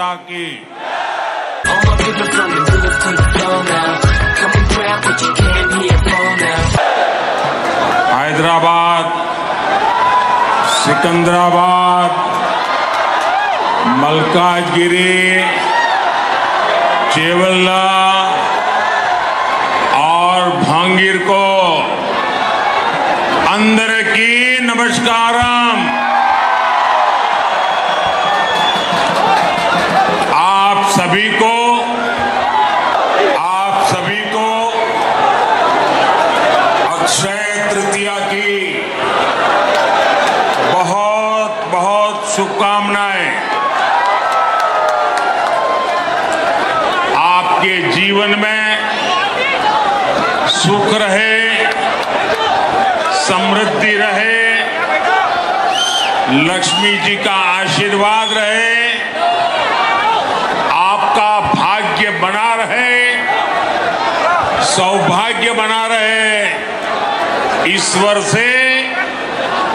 माता की। हैदराबाद, सिकंदराबाद, मलकाजगिरी, चेवल्ला और भांगीर को अंदर की नमस्कारम। आप सभी को अक्षय तृतीया की बहुत बहुत शुभकामनाएं। आपके जीवन में सुख रहे, समृद्धि रहे, लक्ष्मी जी का आशीर्वाद रहे, आपका भाग्य बना रहे, सौभाग्य बना रहे, ईश्वर से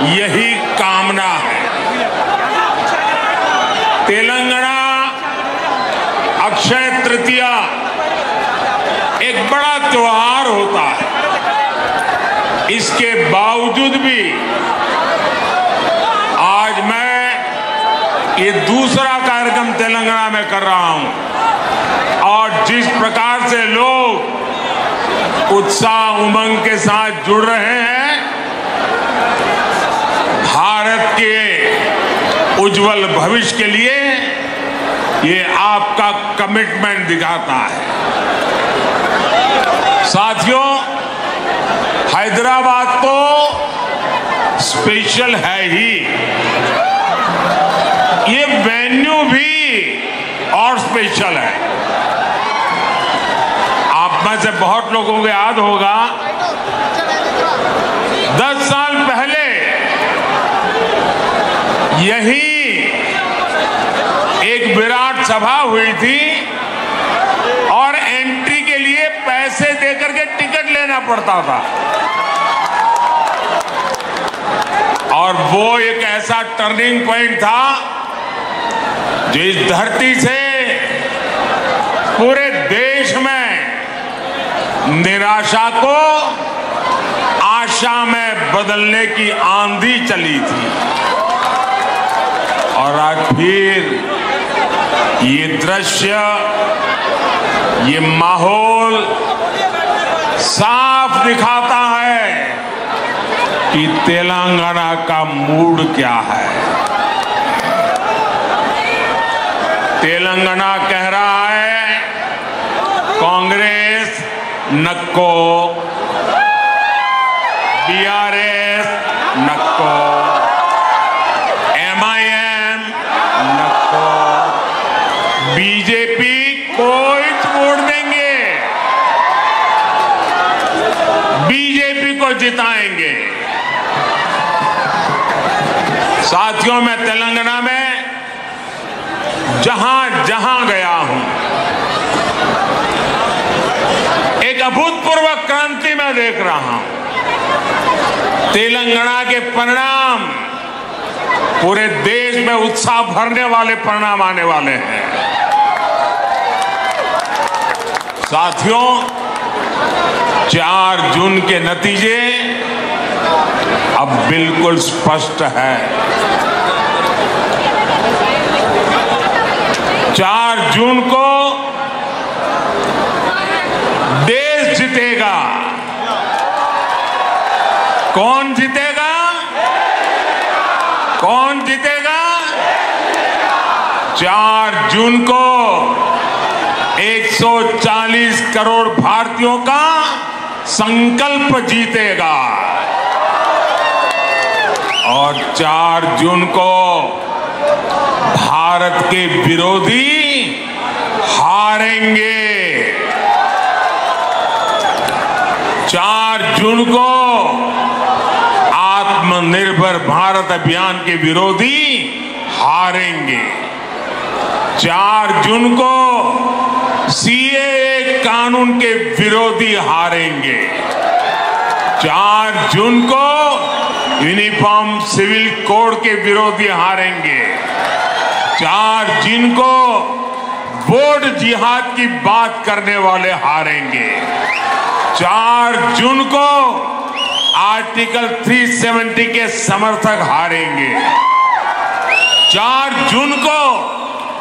यही कामना है। तेलंगाना अक्षय तृतीया एक बड़ा त्योहार होता है। इसके बावजूद भी आज मैं ये दूसरा कार्यक्रम तेलंगाना में कर रहा हूं और जिस प्रकार से लोग उत्साह उमंग के साथ जुड़ रहे हैं, भारत के उज्जवल भविष्य के लिए ये आपका कमिटमेंट दिखाता है। साथियों, हैदराबाद तो स्पेशल है ही, ये वेन्यू भी और स्पेशल है। आप में से बहुत लोगों को याद होगा 10 साल पहले यही एक विराट सभा हुई थी और एंट्री के लिए पैसे देकर के टिकट लेना पड़ता था। और वो एक ऐसा टर्निंग पॉइंट था जो इस धरती से पूरे देश में निराशा को आशा में बदलने की आंधी चली थी। और आज फिर ये दृश्य, ये माहौल साफ दिखाता है कि तेलंगाना का मूड क्या है। तेलंगाना कह रहा है कांग्रेस नक्को, बीआरएस नक्को, एमआईएम नक्को, बीजेपी कोई वोट देंगे, बीजेपी को जिताएंगे। साथियों, मैं तेलंगाना में जहां जहां गया हूं, एक अभूतपूर्व क्रांति मैं देख रहा हूं। तेलंगाना के परिणाम पूरे देश में उत्साह भरने वाले परिणाम आने वाले हैं। साथियों, 4 जून के नतीजे अब बिल्कुल स्पष्ट है। 4 जून को देश जीतेगा। कौन जीतेगा? कौन जीतेगा? 4 जून को 140 करोड़ भारतीयों का संकल्प जीतेगा और 4 जून को भारत के विरोधी हारेंगे। 4 जून को आत्मनिर्भर भारत अभियान के विरोधी हारेंगे। 4 जून को सीएए कानून के विरोधी हारेंगे। 4 जून को यूनिफॉर्म सिविल कोड के विरोधी हारेंगे। 4 जून को वोट जिहाद की बात करने वाले हारेंगे। 4 जून को आर्टिकल 370 के समर्थक हारेंगे। 4 जून को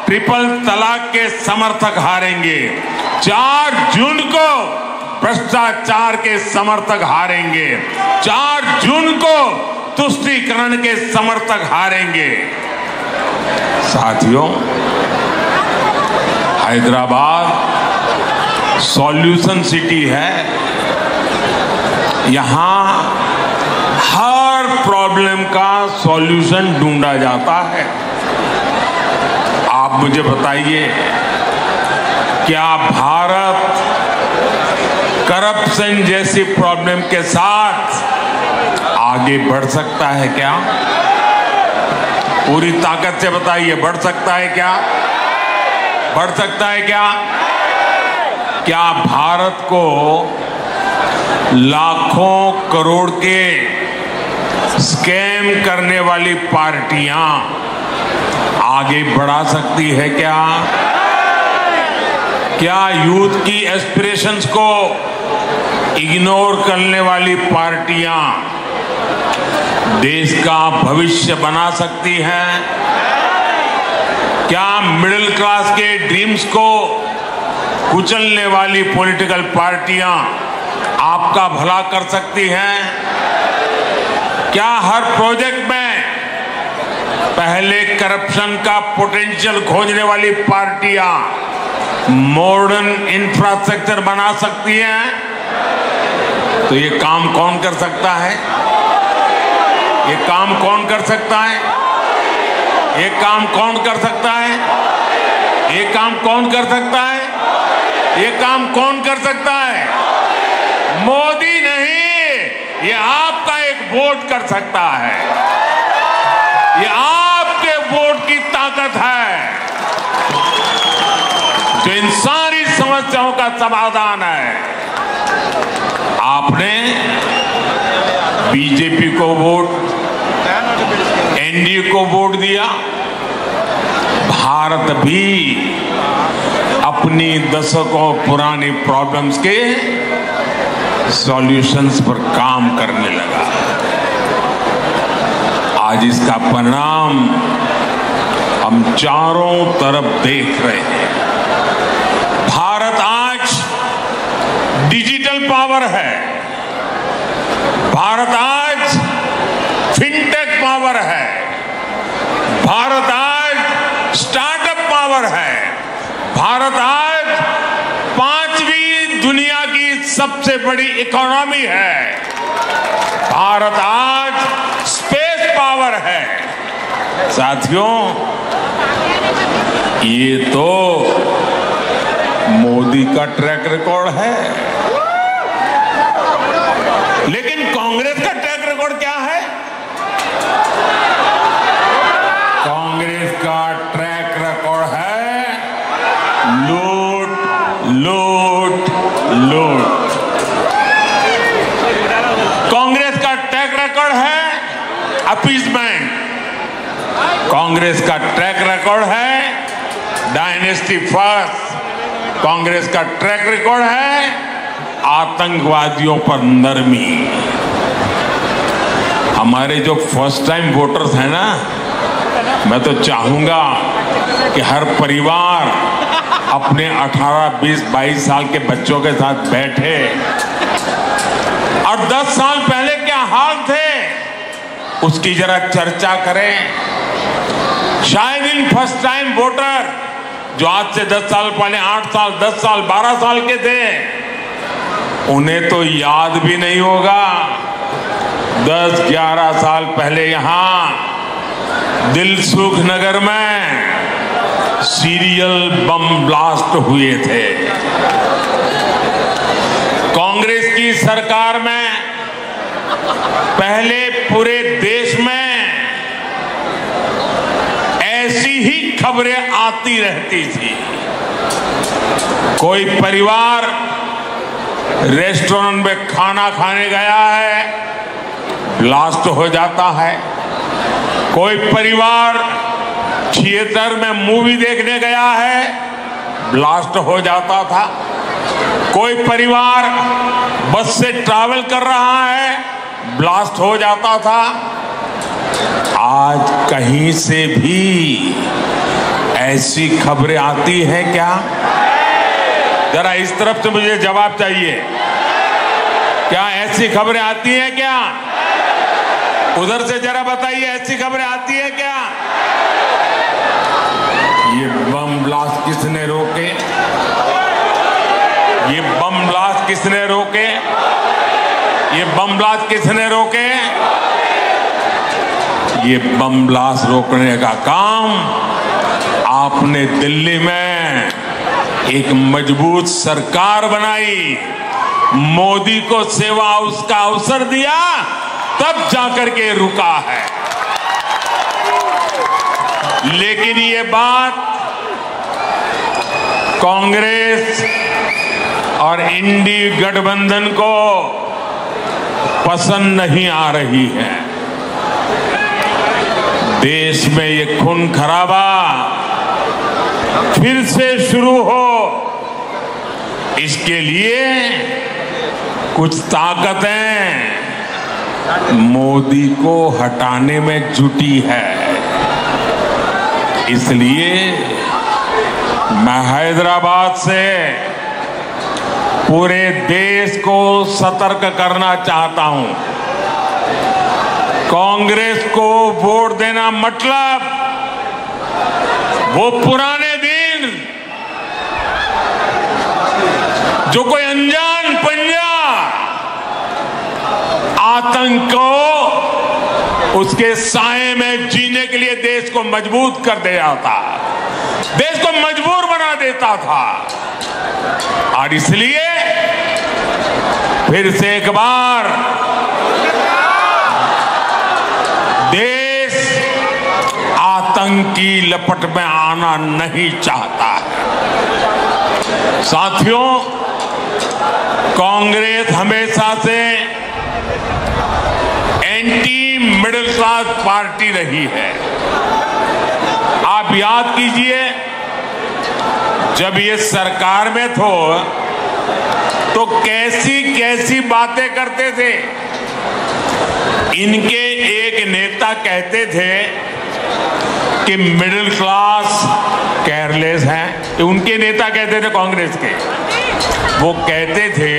ट्रिपल तलाक के समर्थक हारेंगे। 4 जून को भ्रष्टाचार के समर्थक हारेंगे। 4 जून को तुष्टीकरण के समर्थक हारेंगे। साथियों, हैदराबाद सॉल्यूशन सिटी है। यहां हर प्रॉब्लम का सॉल्यूशन ढूंढा जाता है। आप मुझे बताइए, क्या भारत करप्शन जैसी प्रॉब्लम के साथ आगे बढ़ सकता है क्या? पूरी ताकत से बताइए, बढ़ सकता है क्या? बढ़ सकता है क्या? क्या भारत को लाखों करोड़ के स्कैम करने वाली पार्टियां आगे बढ़ा सकती है क्या? क्या यूथ की एस्पिरेशंस को इग्नोर करने वाली पार्टियां देश का भविष्य बना सकती हैं? क्या मिडिल क्लास के ड्रीम्स को कुचलने वाली पॉलिटिकल पार्टियां आपका भला कर सकती हैं? क्या हर प्रोजेक्ट में पहले करप्शन का पोटेंशियल खोजने वाली पार्टियां मॉडर्न इंफ्रास्ट्रक्चर बना सकती हैं? तो ये काम कौन कर सकता है? ये काम कौन कर सकता है? ये काम कौन कर सकता है? ये काम कौन कर सकता है? ये काम कौन कर सकता है? मोदी नहीं, ये आपका एक वोट कर सकता है। ये आपके वोट की ताकत है जो इन सारी समस्याओं का समाधान है। आपने बीजेपी को वोट, एनडीए को वोट दिया। भारत भी अपनी दशकों पुरानी प्रॉब्लम्स के सॉल्यूशंस पर काम करने लगा। आज इसका परिणाम हम चारों तरफ देख रहे हैं। भारत आज डिजिटल पावर है। भारत आज फिनटेक पावर है। भारत आज स्टार्टअप पावर है। भारत आज 5वीं दुनिया की सबसे बड़ी इकोनॉमी है। भारत आज स्पेस पावर है। साथियों, ये तो मोदी का ट्रैक रिकॉर्ड है, लेकिन कांग्रेस का ट्रैक रिकॉर्ड क्या है? कांग्रेस का ट्रैक रिकॉर्ड है लूट, लूट, लूट। कांग्रेस का ट्रैक रिकॉर्ड है अपीसमेंट। कांग्रेस का ट्रैक रिकॉर्ड है डायनेस्टी फर्स्ट। कांग्रेस का ट्रैक रिकॉर्ड है आतंकवादियों पर नरमी। हमारे जो फर्स्ट टाइम वोटर्स हैं ना, मैं तो चाहूंगा कि हर परिवार अपने 18, 20, 22 साल के बच्चों के साथ बैठे और 10 साल पहले क्या हाल थे उसकी जरा चर्चा करें। शायद इन फर्स्ट टाइम वोटर जो आज से 10 साल पहले 8 साल, 10 साल, 12 साल के थे, उन्हें तो याद भी नहीं होगा 10-11 साल पहले यहां दिलसुख नगर में सीरियल बम ब्लास्ट हुए थे। कांग्रेस की सरकार में पहले पूरे देश में ऐसी ही खबरें आती रहती थी। कोई परिवार रेस्टोरेंट में खाना खाने गया है, ब्लास्ट हो जाता है। कोई परिवार थिएटर में मूवी देखने गया है, ब्लास्ट हो जाता था। कोई परिवार बस से ट्रैवल कर रहा है, ब्लास्ट हो जाता था। आज कहीं से भी ऐसी खबरें आती हैं क्या? जरा इस तरफ से मुझे जवाब चाहिए। क्या ऐसी खबरें आती हैं क्या? उधर से जरा बताइए, ऐसी खबरें आती हैं क्या? ये बम ब्लास्ट किसने रोके? ये बम ब्लास्ट किसने रोके? ये बम ब्लास्ट किसने रोके? ये बम ब्लास्ट रोकने का काम आपने दिल्ली में एक मजबूत सरकार बनाई, मोदी को सेवा हाउस का अवसर दिया, तब जाकर के रुका है। लेकिन ये बात कांग्रेस और इंडी गठबंधन को पसंद नहीं आ रही है। देश में ये खून खराबा फिर से शुरू हो, इसके लिए कुछ ताकतें मोदी को हटाने में जुटी है। इसलिए मैं हैदराबाद से पूरे देश को सतर्क करना चाहता हूं। कांग्रेस को वोट देना मतलब वो पुराने दिन जो कोई अनजान पंजा आतंक को उसके साए में जीने के लिए देश को मजबूत कर दिया था, देश को मजबूर बना देता था। और इसलिए फिर से एक बार देश आतंक की लपट में आना नहीं चाहता है। साथियों, कांग्रेस हमेशा से एंटी मिडिल क्लास पार्टी रही है। आप याद कीजिए, जब ये सरकार में तो कैसी कैसी बातें करते थे। इनके एक नेता कहते थे कि मिडिल क्लास केयरलेस हैं। उनके नेता कहते थे कांग्रेस के, वो कहते थे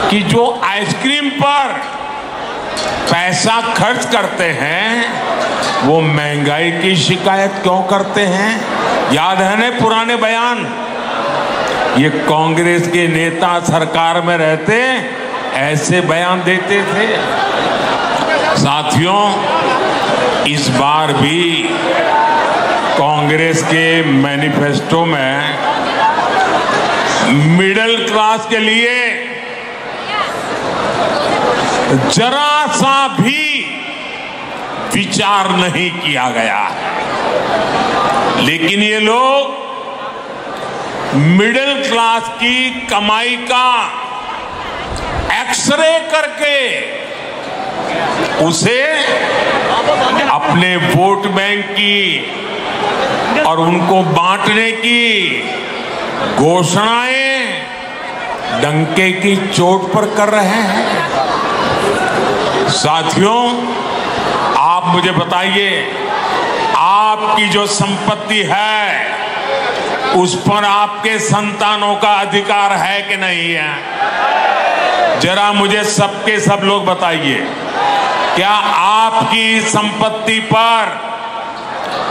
कि जो आइसक्रीम पर पैसा खर्च करते हैं वो महंगाई की शिकायत क्यों करते हैं। याद है ना पुराने बयान? ये कांग्रेस के नेता सरकार में रहते ऐसे बयान देते थे। साथियों, इस बार भी कांग्रेस के मैनिफेस्टो में मिडिल क्लास के लिए जरा सा भी विचार नहीं किया गया है। लेकिन ये लोग मिडिल क्लास की कमाई का एक्सरे करके उसे अपने वोट बैंक की और उनको बांटने की घोषणाएं डंके की चोट पर कर रहे हैं। साथियों, आप मुझे बताइए, आपकी जो संपत्ति है उस पर आपके संतानों का अधिकार है कि नहीं है? जरा मुझे सबके सब लोग बताइए, क्या आपकी संपत्ति पर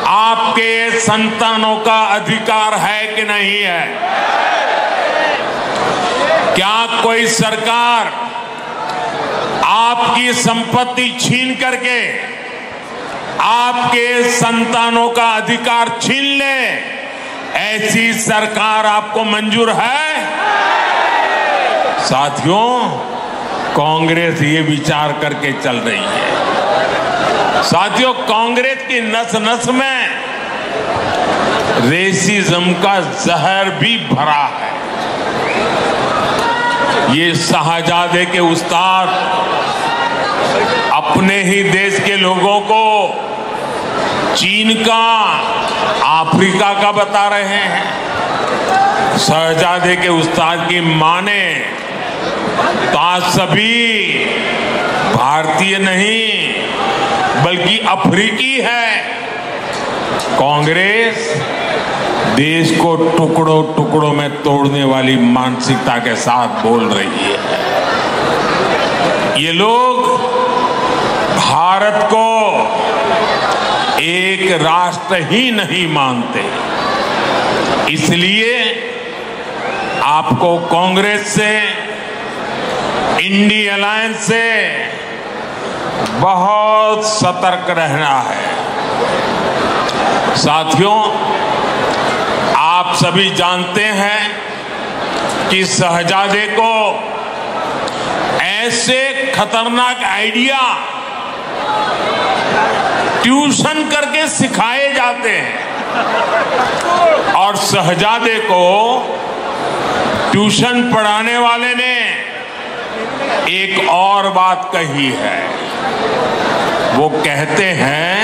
आपके संतानों का अधिकार है कि नहीं है? क्या कोई सरकार आपकी संपत्ति छीन करके आपके संतानों का अधिकार छीन ले, ऐसी सरकार आपको मंजूर है? साथियों, कांग्रेस ये विचार करके चल रही है। साथियों, कांग्रेस की नस नस में रेसिज्म का जहर भी भरा है। ये शाहजादे के उस्ताद अपने ही देश के लोगों को चीन का, अफ्रीका का बता रहे हैं। शहजादे के उस्ताद की माने तो आज सभी भारतीय नहीं बल्कि अफ्रीकी है। कांग्रेस देश को टुकड़ों टुकड़ों में तोड़ने वाली मानसिकता के साथ बोल रही है। ये लोग भारत को एक राष्ट्र ही नहीं मानते, इसलिए आपको कांग्रेस से, इंडी अलायंस से बहुत सतर्क रहना है। साथियों, आप सभी जानते हैं कि शहजादे को ऐसे खतरनाक आइडिया ट्यूशन करके सिखाए जाते हैं और शहजादे को ट्यूशन पढ़ाने वाले ने एक और बात कही है। वो कहते हैं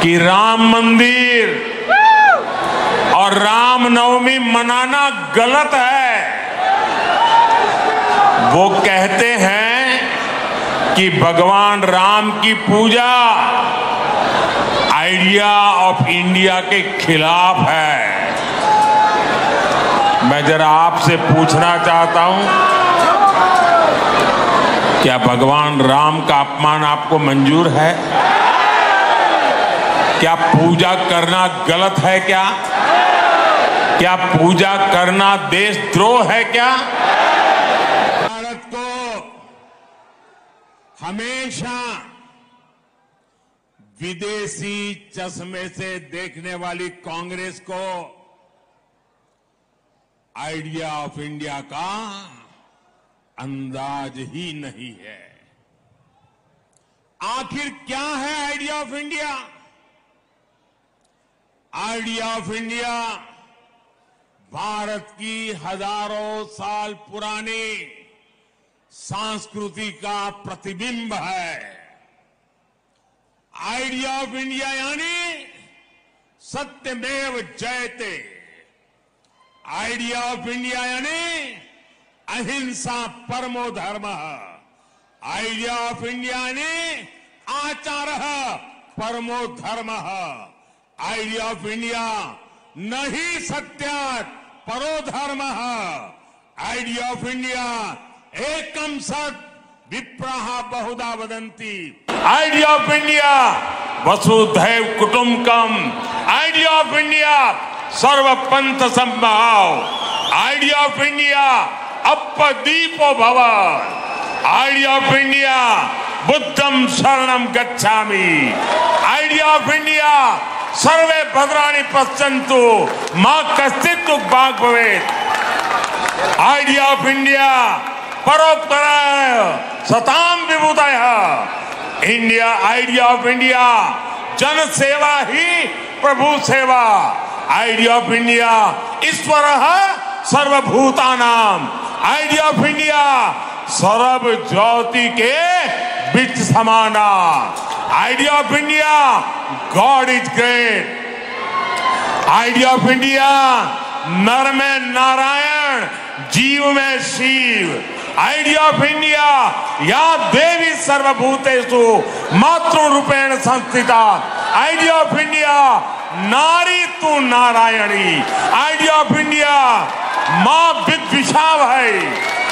कि राम मंदिर और रामनवमी मनाना गलत है। वो कहते हैं कि भगवान राम की पूजा आइडिया ऑफ इंडिया के खिलाफ है। मैं जरा आपसे पूछना चाहता हूं, क्या भगवान राम का अपमान आपको मंजूर है? क्या पूजा करना गलत है? क्या पूजा करना देशद्रोह है? क्या भारत को हमेशा विदेशी चश्मे से देखने वाली कांग्रेस को आइडिया ऑफ इंडिया का अंदाज ही नहीं है। आखिर क्या है idea of India? Idea of India Bharat की हजारों साल पुरानी संस्कृति का प्रतिबिंब है। आइडिया ऑफ इंडिया यानी सत्यमेव जयते। आइडिया ऑफ इंडिया यानी अहिंसा परमो धर्मः। आइडिया ऑफ इंडिया यानी आचारः परमो धर्मः। आइडिया ऑफ इंडिया न ही सत्यात् परो धर्मः। आइडिया ऑफ इंडिया एकम सत् विप्रः बहुधा वदन्ति। आइडिया ऑफ इंडिया वसुधैव कुटुंबकम। आइडिया ऑफ इंडिया सर्वपंथ समभाव। आइडिया ऑफ इंडिया अपदीपो भव। आइडिया ऑफ इंडिया बुद्धम शरणम गच्छामि। आइडिया ऑफ इंडिया सर्वे भद्राणि पश्यन्तु मां कश्चित् दुःखभाग् भवेत्। आइडिया ऑफ इंडिया परोपकाराय सताम विभूतयः। इंडिया आइडिया ऑफ इंडिया जन सेवा ही प्रभु सेवा। आइडिया ऑफ इंडिया ईश्वरः सर्वभूतानाम। आइडिया ऑफ इंडिया सर्व ज्योति के बीच समाना। Idea of India God is great. Idea of India नर में नारायण, जीव में शिव। आइडिया ऑफ इंडिया या देवी सर्वभूतेषु मातृरूपेण संस्थिता। आइडिया ऑफ इंडिया नारी तू नारायणी। आइडिया ऑफ इंडिया मां विद्विषाव है।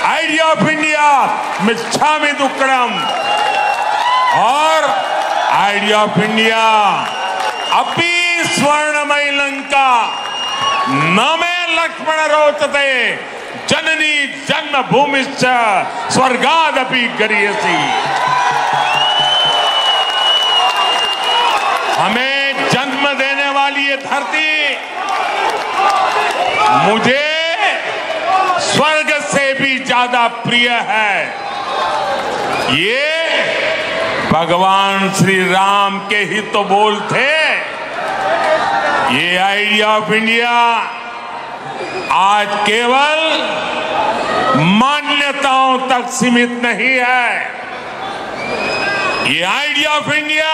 आइडिया ऑफ इंडिया मिच्छामि दुक्कडम। और आइडिया ऑफ इंडिया अपि स्वर्णमयी लंका न मे लक्ष्मण रोचते जननी जन्मभूमिश्च स्वर्गादपि गरीयसी। हमें जन्म देने वाली ये धरती मुझे स्वर्ग से भी ज्यादा प्रिय है। ये भगवान श्री राम के ही तो बोल थे। ये आइडिया ऑफ इंडिया आज केवल मान्यताओं तक सीमित नहीं है। ये आइडिया ऑफ इंडिया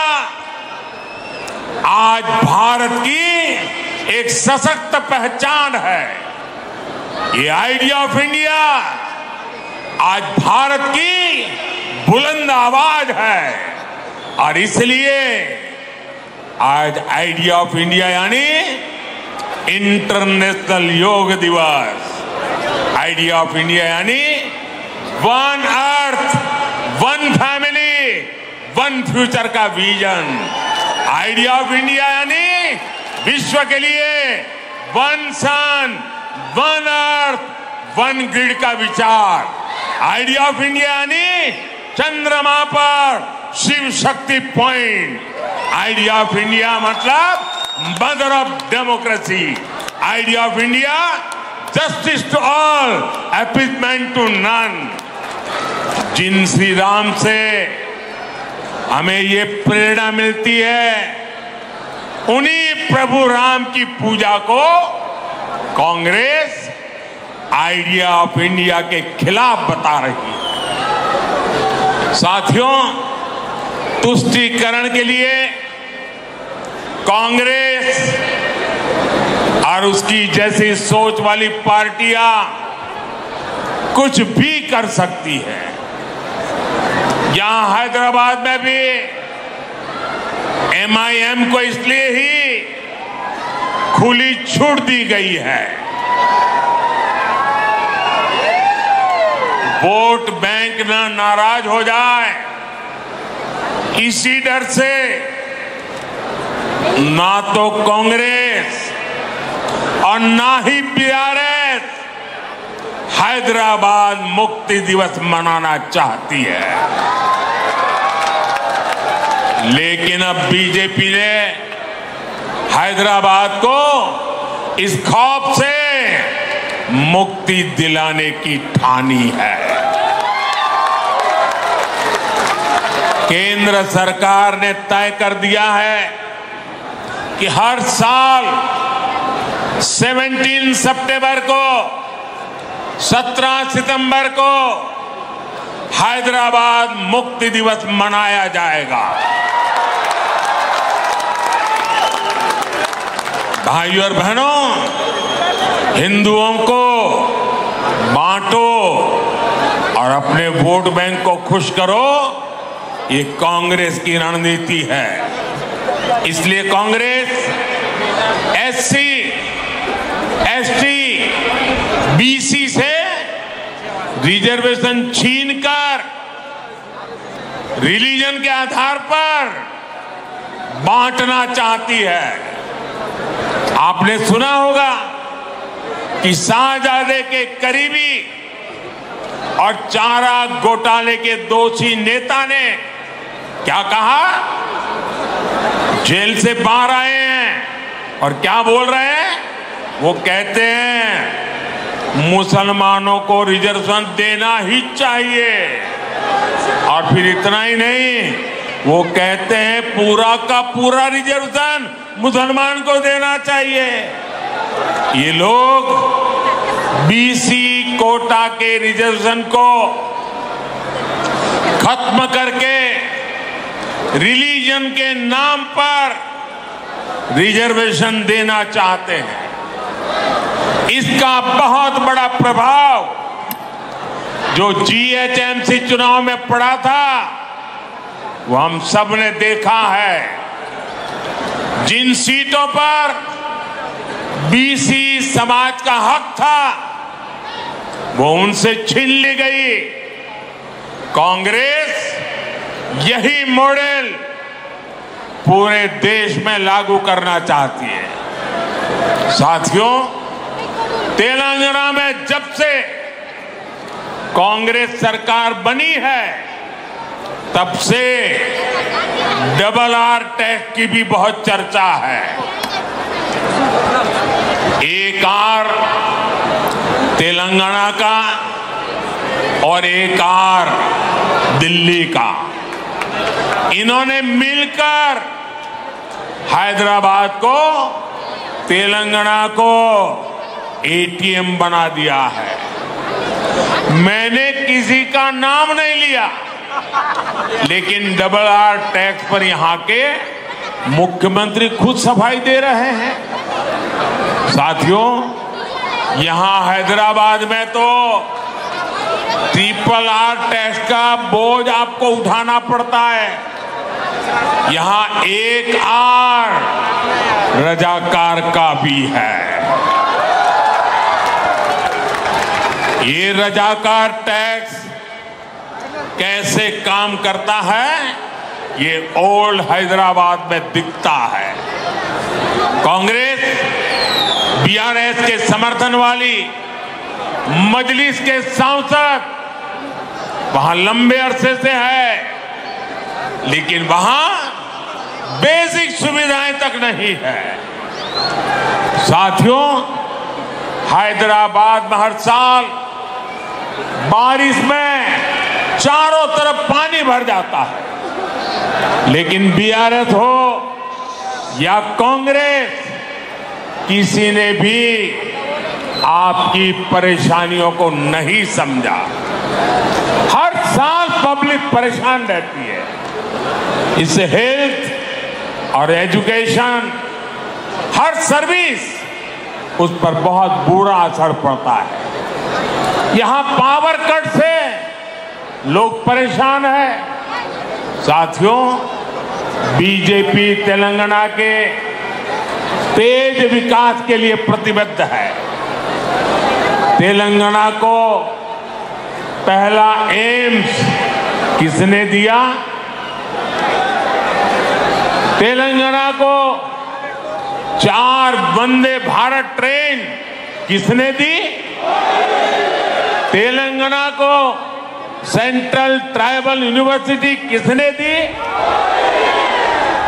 आज भारत की एक सशक्त पहचान है। ये आइडिया ऑफ इंडिया आज भारत की बुलंद आवाज है और इसलिए आज आइडिया ऑफ इंडिया यानी इंटरनेशनल योग दिवस, आइडिया ऑफ इंडिया यानी one earth, one family, one future का विजन। आइडिया ऑफ इंडिया यानी विश्व के लिए वन सन, वन अर्थ, वन ग्रिड का विचार। आइडिया ऑफ इंडिया यानी चंद्रमा पर Shiv Shakti point. Idea of India मतलब mother of democracy. Idea of India justice to all, appeasement to none. जिन श्री राम से हमें ये प्रेरणा मिलती है, उन्हीं प्रभु राम की पूजा को कांग्रेस आइडिया ऑफ इंडिया के खिलाफ बता रही है। साथियों, तुष्टीकरण के लिए कांग्रेस और उसकी जैसी सोच वाली पार्टियां कुछ भी कर सकती है। यहां हैदराबाद में भी MIM को इसलिए ही खुली छूट दी गई है, वोट बैंक न नाराज हो जाए, इसी डर से ना तो कांग्रेस और ना ही BRS हैदराबाद मुक्ति दिवस मनाना चाहती है। लेकिन अब बीजेपी ने हैदराबाद को इस खौफ से मुक्ति दिलाने की ठानी है। केंद्र सरकार ने तय कर दिया है कि हर साल 17 सितंबर को, 17 सितंबर को हैदराबाद मुक्ति दिवस मनाया जाएगा। भाइयों और बहनों, हिंदुओं को बांटो और अपने वोट बैंक को खुश करो, ये कांग्रेस की रणनीति है। इसलिए कांग्रेस SC, ST, BC से रिजर्वेशन छीनकर रिलीजन के आधार पर बांटना चाहती है। आपने सुना होगा कि शाहजादे के करीबी और चारा घोटाले के दोषी नेता ने क्या कहा? जेल से बाहर आए हैं और क्या बोल रहे हैं? वो कहते हैं मुसलमानों को रिजर्वेशन देना ही चाहिए। और फिर इतना ही नहीं, वो कहते हैं पूरा का पूरा रिजर्वेशन मुसलमान को देना चाहिए। ये लोग BC कोटा के रिजर्वेशन को खत्म करके रिलीजन के नाम पर रिजर्वेशन देना चाहते हैं। इसका बहुत बड़ा प्रभाव जो GHMC चुनाव में पड़ा था, वो हम सब ने देखा है। जिन सीटों पर BC समाज का हक था, वो उनसे छीन ली गई। कांग्रेस यही मॉडल पूरे देश में लागू करना चाहती है। साथियों, तेलंगाना में जब से कांग्रेस सरकार बनी है, तब से RRR टैक्स की भी बहुत चर्चा है। एक आर तेलंगाना का और एक आर दिल्ली का, इन्होंने मिलकर हैदराबाद को, तेलंगाना को ATM बना दिया है। मैंने किसी का नाम नहीं लिया, लेकिन RRR टैक्स पर यहां के मुख्यमंत्री खुद सफाई दे रहे हैं। साथियों, यहां हैदराबाद में तो RRR टैक्स का बोझ आपको उठाना पड़ता है। यहां एक आर रजाकार का भी है। ये रजाकार टैक्स कैसे काम करता है, ये ओल्ड हैदराबाद में दिखता है। कांग्रेस BRS के समर्थन वाली मजलिस के सांसद वहां लंबे अरसे से है, लेकिन वहां बेसिक सुविधाएं तक नहीं है। साथियों, हैदराबाद में हर साल बारिश में चारों तरफ पानी भर जाता है, लेकिन BRS हो या कांग्रेस, किसी ने भी आपकी परेशानियों को नहीं समझा। हर साल पब्लिक परेशान रहती है। इससे हेल्थ और एजुकेशन, हर सर्विस, उस पर बहुत बुरा असर पड़ता है। यहां पावर कट से लोग परेशान हैं। साथियों, बीजेपी तेलंगाना के तेज विकास के लिए प्रतिबद्ध है। तेलंगाना को पहला एम्स किसने दिया? तेलंगाना को 4 वंदे भारत ट्रेन किसने दी? तेलंगाना को सेंट्रल ट्राइबल यूनिवर्सिटी किसने दी?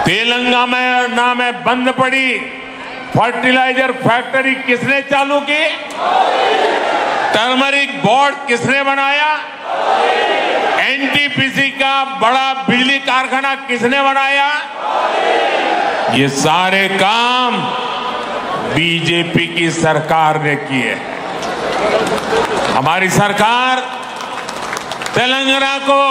तेलंगाना में बंद पड़ी फर्टिलाइजर फैक्ट्री किसने चालू की? टर्मरिक बोर्ड किसने बनाया? NTPC का बड़ा बिजली कारखाना किसने बनाया? ये सारे काम बीजेपी की सरकार ने किए हैं। हमारी सरकार तेलंगाना को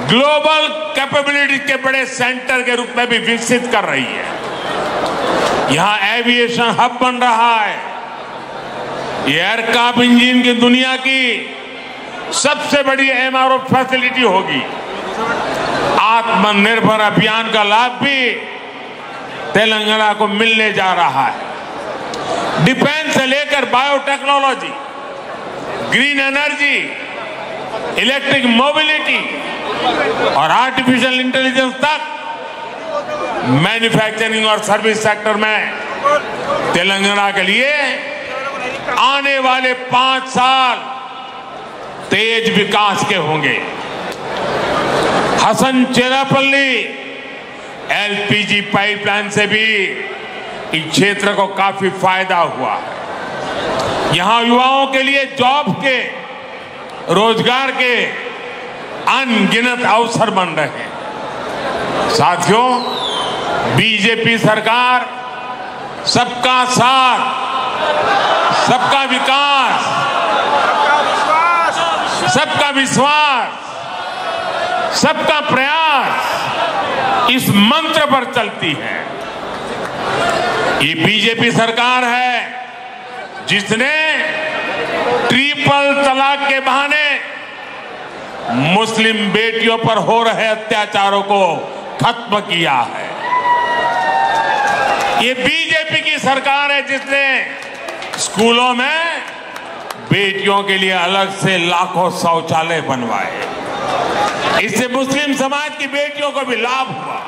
ग्लोबल कैपेबिलिटी के बड़े सेंटर के रूप में भी विकसित कर रही है। यहां एविएशन हब बन रहा है। एयरक्राफ्ट इंजन की दुनिया की सबसे बड़ी MRO फैसिलिटी होगी। आत्मनिर्भर अभियान का लाभ भी तेलंगाना को मिलने जा रहा है। डिफेंस से लेकर biotechnology, green energy, electric mobility और आर्टिफिशियल इंटेलिजेंस तक मैन्युफैक्चरिंग और सर्विस सेक्टर में तेलंगाना के लिए आने वाले 5 साल तेज विकास के होंगे। हसन चेरापल्ली LPG पाइपलाइन से भी इस क्षेत्र को काफी फायदा हुआ है। यहां युवाओं के लिए जॉब के, रोजगार के अनगिनत अवसर बन रहे हैं। साथियों, बीजेपी सरकार सबका साथ, सबका विकास, सबका विश्वास, सबका प्रयास, इस मंत्र पर चलती है। ये बीजेपी सरकार है जिसने ट्रिपल तलाक के बहाने मुस्लिम बेटियों पर हो रहे अत्याचारों को खत्म किया है। ये बीजेपी की सरकार है जिसने स्कूलों में बेटियों के लिए अलग से लाखों शौचालय बनवाए। इससे मुस्लिम समाज की बेटियों को भी लाभ हुआ।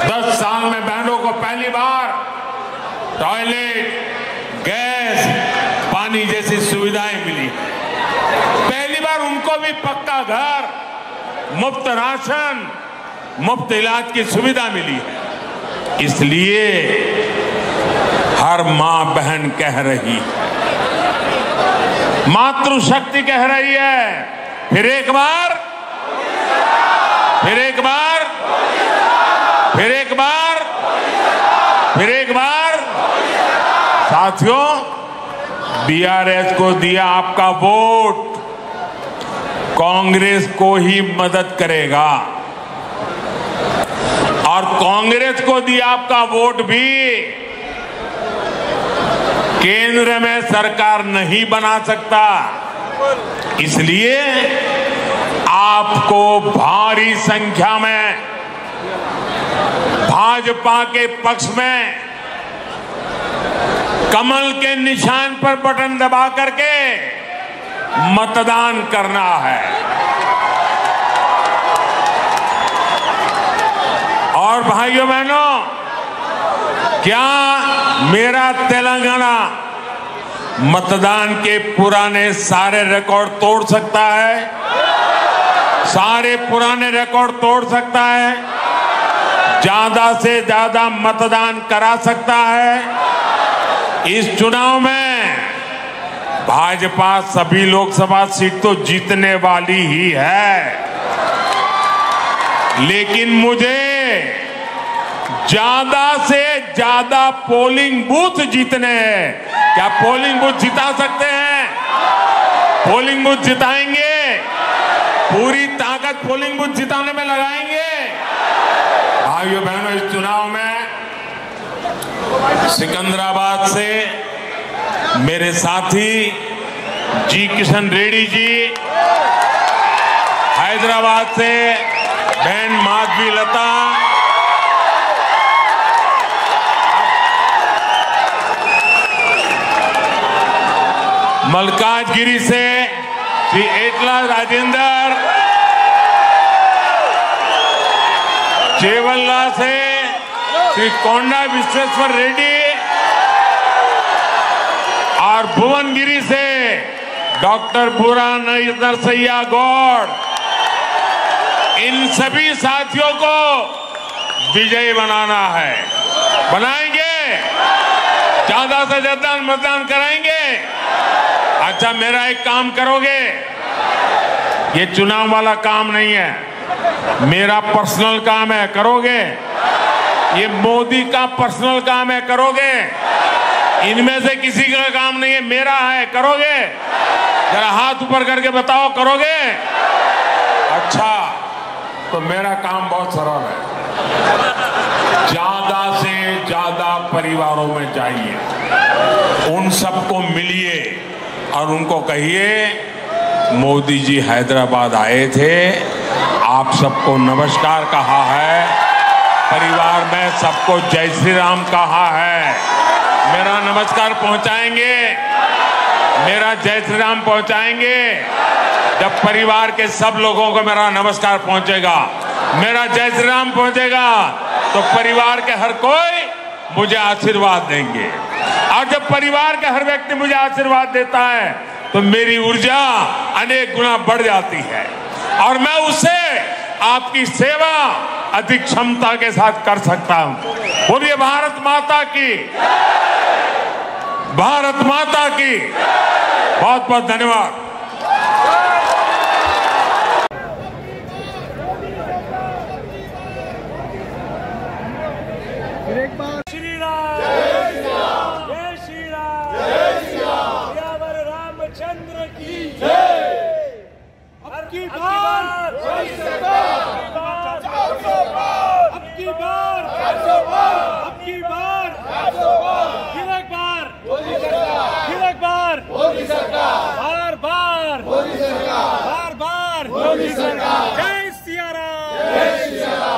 10 साल में बहनों को पहली बार टॉयलेट, गैस, पानी जैसी सुविधाएं मिली। पहली बार उनको भी पक्का घर, मुफ्त राशन, मुफ्त इलाज की सुविधा मिली है। इसलिए हर मां बहन कह रही है, मातृशक्ति कह रही है, फिर एक बार, फिर एक बार, फिर एक बार, फिर एक बार। साथियों, BRS को दिया आपका वोट कांग्रेस को ही मदद करेगा। और कांग्रेस को दिया आपका वोट भी केंद्र में सरकार नहीं बना सकता। इसलिए आपको भारी संख्या में भाजपा के पक्ष में कमल के निशान पर बटन दबा करके मतदान करना है। और भाइयों बहनों, क्या मेरा तेलंगाना मतदान के पुराने सारे रिकॉर्ड तोड़ सकता है? सारे पुराने रिकॉर्ड तोड़ सकता है? ज्यादा से ज्यादा मतदान करा सकता है? इस चुनाव में भाजपा सभी लोकसभा सीट तो जीतने वाली ही है, लेकिन मुझे ज्यादा से ज्यादा पोलिंग बूथ जीतने हैं। क्या पोलिंग बूथ जिता सकते हैं? पोलिंग बूथ जिताएंगे, पूरी ताकत पोलिंग बूथ जिताने में लगाएंगे। भाइयों बहनों, इस चुनाव में सिकंदराबाद से मेरे साथी जी किशन रेड्डी जी, हैदराबाद से बहन माधवी लता, मलकाजगिरी से श्री एटला राजेंद्र, चेवल्ला से श्री कोंडा विश्वेश्वर रेड्डी और भुवनगिरी से डॉक्टर बुरा नरसैया गौड़, इन सभी साथियों को विजयी बनाना है। बनाएंगे, ज्यादा से ज्यादा मतदान कराएंगे। अच्छा, मेरा एक काम करोगे? ये चुनाव वाला काम नहीं है, मेरा पर्सनल काम है, करोगे? ये मोदी का पर्सनल काम है, करोगे? इनमें से किसी का काम नहीं है, मेरा है, करोगे? जरा हाथ ऊपर करके बताओ, करोगे? अच्छा, तो मेरा काम बहुत सरल है। ज्यादा से ज्यादा परिवारों में जाइए, उन सबको मिलिए और उनको कहिए मोदी जी हैदराबाद आए थे, आप सबको नमस्कार कहा है, परिवार में सबको जय श्री राम कहा है। मेरा नमस्कार पहुंचाएंगे, मेरा जय श्री राम पहुंचाएंगे। जब परिवार के सब लोगों को मेरा नमस्कार पहुंचेगा, मेरा जय श्री राम पहुंचेगा, तो परिवार के हर कोई मुझे आशीर्वाद देंगे। और जब परिवार का हर व्यक्ति मुझे आशीर्वाद देता है तो मेरी ऊर्जा अनेक गुना बढ़ जाती है और मैं उससे आपकी सेवा अधिक क्षमता के साथ कर सकता हूं। बोलिए भारत माता की, भारत माता की। बहुत बहुत धन्यवाद। श्री राम, जय श्री राम, जय श्री राम, जय श्री राम। सियावर रामचंद्र की जय। अब की बार, अब की बार, अब की बार, फिर एक बार, फिर एक बार, बार बार, बार बार, जय सिया राम, जय सिया राम।